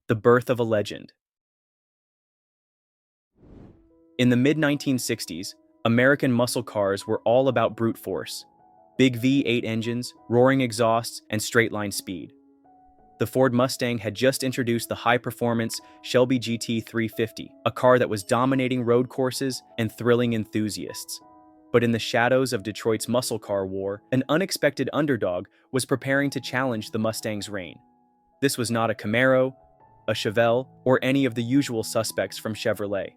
The birth of a legend. In the mid-1960s, American muscle cars were all about brute force. Big V8 engines, roaring exhausts, and straight-line speed. The Ford Mustang had just introduced the high-performance Shelby GT350, a car that was dominating road courses and thrilling enthusiasts. But in the shadows of Detroit's muscle car war, an unexpected underdog was preparing to challenge the Mustang's reign. This was not a Camaro, a Chevelle, or any of the usual suspects from Chevrolet.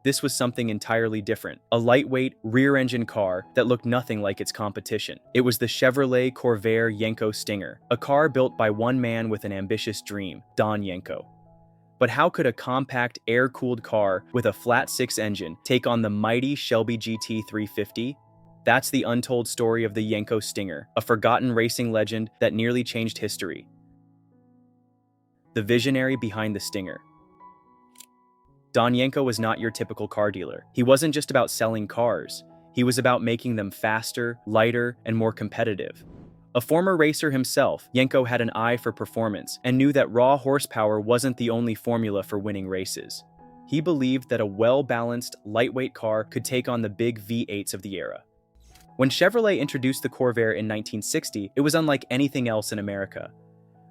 This was something entirely different, a lightweight, rear-engine car that looked nothing like its competition. It was the Chevrolet Corvair Yenko Stinger, a car built by one man with an ambitious dream, Don Yenko. But how could a compact, air-cooled car with a flat-six engine take on the mighty Shelby GT350? That's the untold story of the Yenko Stinger, a forgotten racing legend that nearly changed history. The visionary behind the Stinger. Don Yenko was not your typical car dealer. He wasn't just about selling cars. He was about making them faster, lighter, and more competitive. A former racer himself, Yenko had an eye for performance and knew that raw horsepower wasn't the only formula for winning races. He believed that a well-balanced, lightweight car could take on the big V8s of the era. When Chevrolet introduced the Corvair in 1960, it was unlike anything else in America.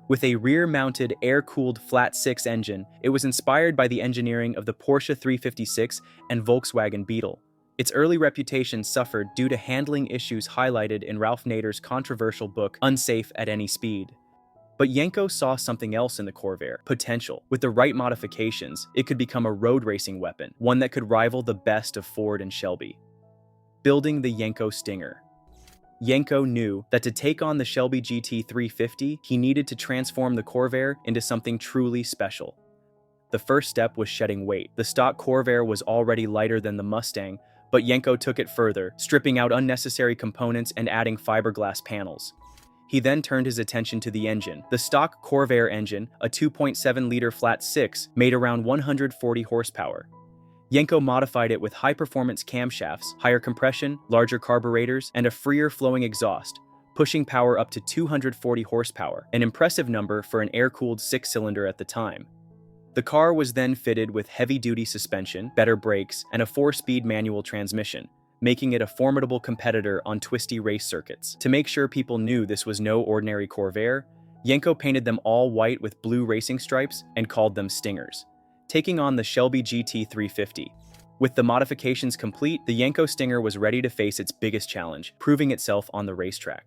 With a rear-mounted, air-cooled flat-six engine, it was inspired by the engineering of the Porsche 356 and Volkswagen Beetle. Its early reputation suffered due to handling issues highlighted in Ralph Nader's controversial book, Unsafe at Any Speed. But Yenko saw something else in the Corvair: potential. With the right modifications, it could become a road racing weapon, one that could rival the best of Ford and Shelby. Building the Yenko Stinger. Yenko knew that to take on the Shelby GT350, he needed to transform the Corvair into something truly special. The first step was shedding weight. The stock Corvair was already lighter than the Mustang, but Yenko took it further, stripping out unnecessary components and adding fiberglass panels. He then turned his attention to the engine. The stock Corvair engine, a 2.7-liter flat-six, made around 140 horsepower. Yenko modified it with high-performance camshafts, higher compression, larger carburetors, and a freer-flowing exhaust, pushing power up to 240 horsepower, an impressive number for an air-cooled six-cylinder at the time. The car was then fitted with heavy-duty suspension, better brakes, and a 4-speed manual transmission, making it a formidable competitor on twisty race circuits. To make sure people knew this was no ordinary Corvair, Yenko painted them all white with blue racing stripes and called them Stingers, taking on the Shelby GT350. With the modifications complete, the Yenko Stinger was ready to face its biggest challenge, proving itself on the racetrack.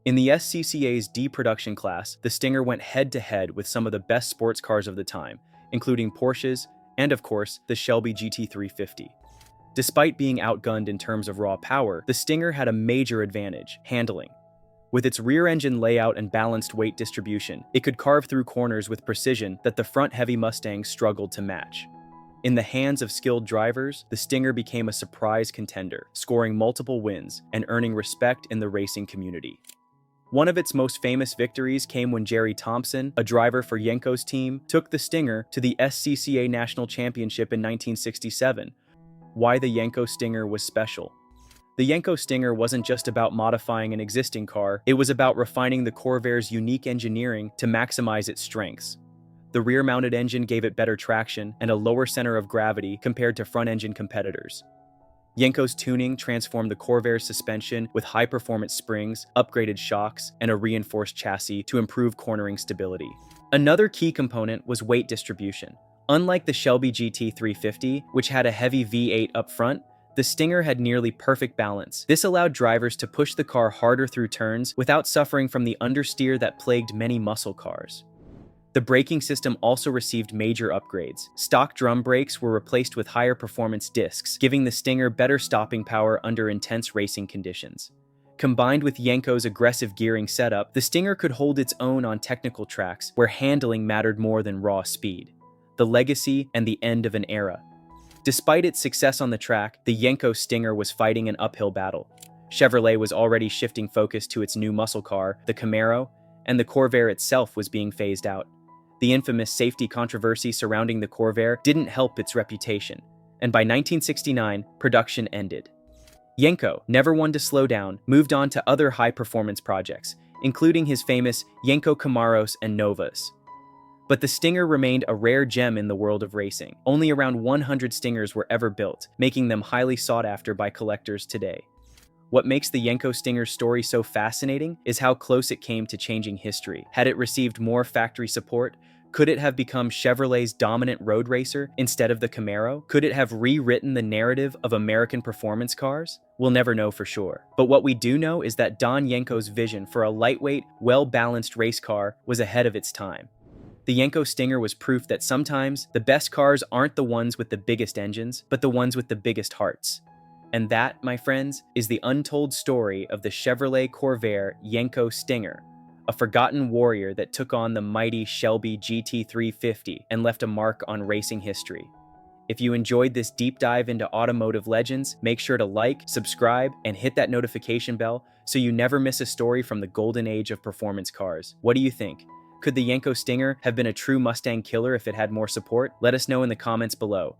In the SCCA's D production class, the Stinger went head-to-head with some of the best sports cars of the time, including Porsches and, of course, the Shelby GT350. Despite being outgunned in terms of raw power, the Stinger had a major advantage: handling. With its rear-engine layout and balanced weight distribution, it could carve through corners with precision that the front-heavy Mustang struggled to match. In the hands of skilled drivers, the Stinger became a surprise contender, scoring multiple wins and earning respect in the racing community. One of its most famous victories came when Jerry Thompson, a driver for Yenko's team, took the Stinger to the SCCA National Championship in 1967. Why the Yenko Stinger was special. The Yenko Stinger wasn't just about modifying an existing car, it was about refining the Corvair's unique engineering to maximize its strengths. The rear-mounted engine gave it better traction and a lower center of gravity compared to front-engine competitors. Yenko's tuning transformed the Corvair's suspension with high-performance springs, upgraded shocks, and a reinforced chassis to improve cornering stability. Another key component was weight distribution. Unlike the Shelby GT350, which had a heavy V8 up front, the Stinger had nearly perfect balance. This allowed drivers to push the car harder through turns without suffering from the understeer that plagued many muscle cars. The braking system also received major upgrades. Stock drum brakes were replaced with higher performance discs, giving the Stinger better stopping power under intense racing conditions. Combined with Yenko's aggressive gearing setup, the Stinger could hold its own on technical tracks where handling mattered more than raw speed. The legacy and the end of an era. Despite its success on the track, the Yenko Stinger was fighting an uphill battle. Chevrolet was already shifting focus to its new muscle car, the Camaro, and the Corvair itself was being phased out. The infamous safety controversy surrounding the Corvair didn't help its reputation, and by 1969, production ended. Yenko, never one to slow down, moved on to other high-performance projects, including his famous Yenko Camaros and Novas. But the Stinger remained a rare gem in the world of racing. Only around 100 Stingers were ever built, making them highly sought after by collectors today. What makes the Yenko Stinger's story so fascinating is how close it came to changing history. Had it received more factory support, could it have become Chevrolet's dominant road racer instead of the Camaro? Could it have rewritten the narrative of American performance cars? We'll never know for sure. But what we do know is that Don Yenko's vision for a lightweight, well-balanced race car was ahead of its time. The Yenko Stinger was proof that sometimes the best cars aren't the ones with the biggest engines, but the ones with the biggest hearts. And that, my friends, is the untold story of the Chevrolet Corvair Yenko Stinger, a forgotten warrior that took on the mighty Shelby GT350 and left a mark on racing history. If you enjoyed this deep dive into automotive legends, make sure to like, subscribe, and hit that notification bell so you never miss a story from the golden age of performance cars. What do you think? Could the Yenko Stinger have been a true Mustang killer if it had more support? Let us know in the comments below.